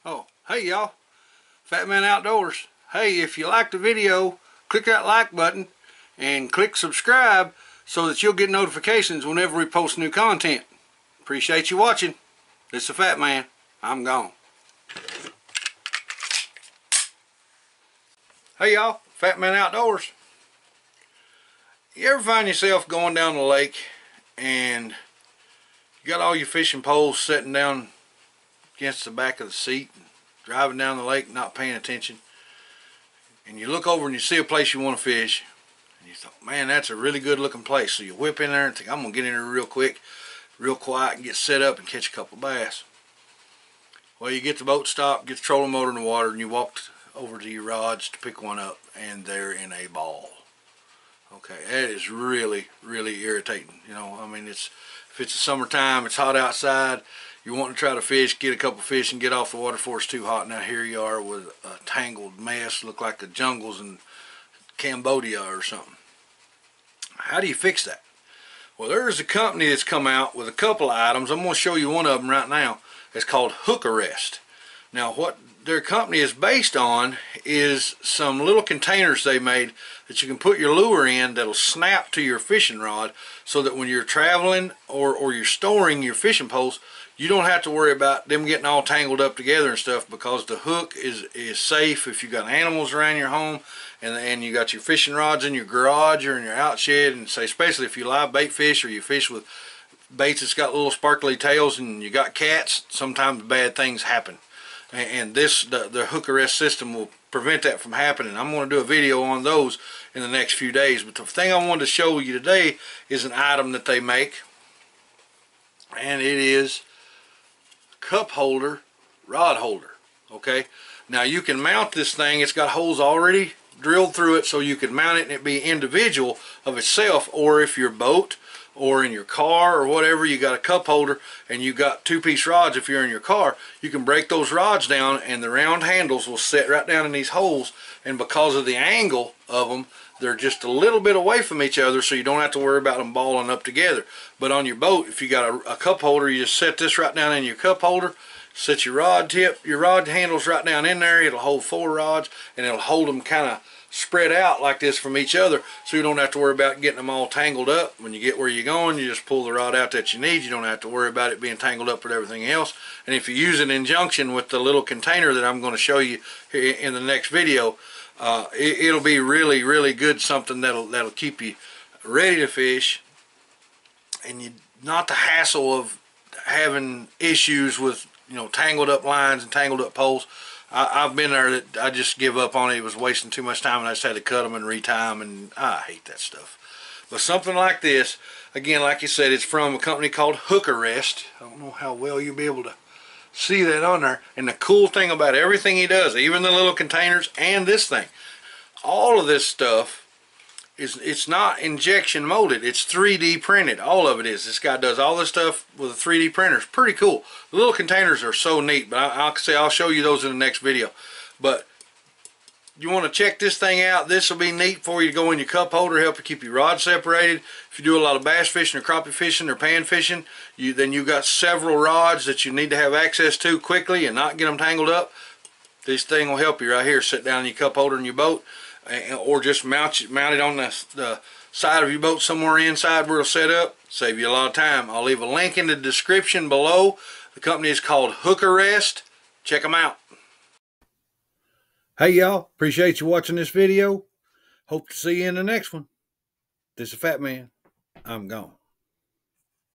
Oh, hey y'all, Fat Man Outdoors. Hey, if you liked the video, click that like button and click subscribe so that you'll get notifications whenever we post new content. Appreciate you watching. This is the Fat Man. I'm gone. Hey y'all, Fat Man Outdoors. You ever find yourself going down the lake and you got all your fishing poles sitting down against the back of the seat, driving down the lake, not paying attention, and you look over and you see a place you want to fish, and you thought, man, that's a really good looking place. So you whip in there and think, I'm gonna get in there real quick, real quiet, and get set up and catch a couple bass. Well, you get the boat stopped, get the trolling motor in the water, and you walk over to your rods to pick one up, and they're in a ball. Okay, that is really, really irritating. You know, I mean, if it's the summertime, it's hot outside, you want to try to fish, get a couple fish and get off the water before it's too hot. Now here you are with a tangled mess, look like the jungles in Cambodia or something. How do you fix that? Well, there's a company that's come out with a couple of items. I'm going to show you one of them right now. It's called Hook Arrest. Now what their company is based on is some little containers they made that you can put your lure in that'll snap to your fishing rod, so that when you're traveling or you're storing your fishing poles, you don't have to worry about them getting all tangled up together and stuff, because the hook is safe if you got animals around your home and you got your fishing rods in your garage or in your outshed, and say especially if you live bait fish or you fish with baits that's got little sparkly tails and you got cats, sometimes bad things happen. And the hook arrest system will prevent that from happening. I'm going to do a video on those in the next few days. But the thing I wanted to show you today is an item that they make, and it is cup holder, rod holder. Okay, now you can mount this thing. It's got holes already drilled through it, so you can mount it and it be individual of itself. Or if your boat or in your car or whatever, you got a cup holder and you got two-piece rods, if you're in your car, you can break those rods down and the round handles will set right down in these holes, and because of the angle of them, they're just a little bit away from each other, so you don't have to worry about them balling up together. But on your boat, if you got a cup holder, you just set this right down in your cup holder, set your rod tip, your rod handles right down in there. It'll hold 4 rods, and it'll hold them kind of spread out like this from each other, so you don't have to worry about getting them all tangled up. When you get where you're going, you just pull the rod out that you need. You don't have to worry about it being tangled up with everything else. And if you use it in conjunction with the little container that I'm going to show you in the next video, it'll be really, really good, something that'll keep you ready to fish, and you not the hassle of having issues with, you know, tangled up lines and tangled up poles. I've been there that I just give up on it. It was wasting too much time, and I just had to cut them and retie them, and I hate that stuff. But something like this, again, like you said, it's from a company called Hook Arrest. I don't know how well you'll be able to see that on there. And the cool thing about everything he does, even the little containers and this thing, all of this stuff, it's not injection molded, it's 3D printed. All of it is. This guy does all this stuff with a 3D printer. It's pretty cool. The little containers are so neat, but I'll show you those in the next video. But you want to check this thing out. This will be neat for you to go in your cup holder, help you keep your rods separated. If you do a lot of bass fishing or crappie fishing or pan fishing, then you've got several rods that you need to have access to quickly and not get them tangled up. This thing will help you right here. Sit down in your cup holder in your boat, or just mount it on the side of your boat somewhere inside where it'll set up. Save you a lot of time. I'll leave a link in the description below. The company is called Hook Arrest. Check them out. Hey y'all, appreciate you watching this video. Hope to see you in the next one. This is Fat Man. I'm gone.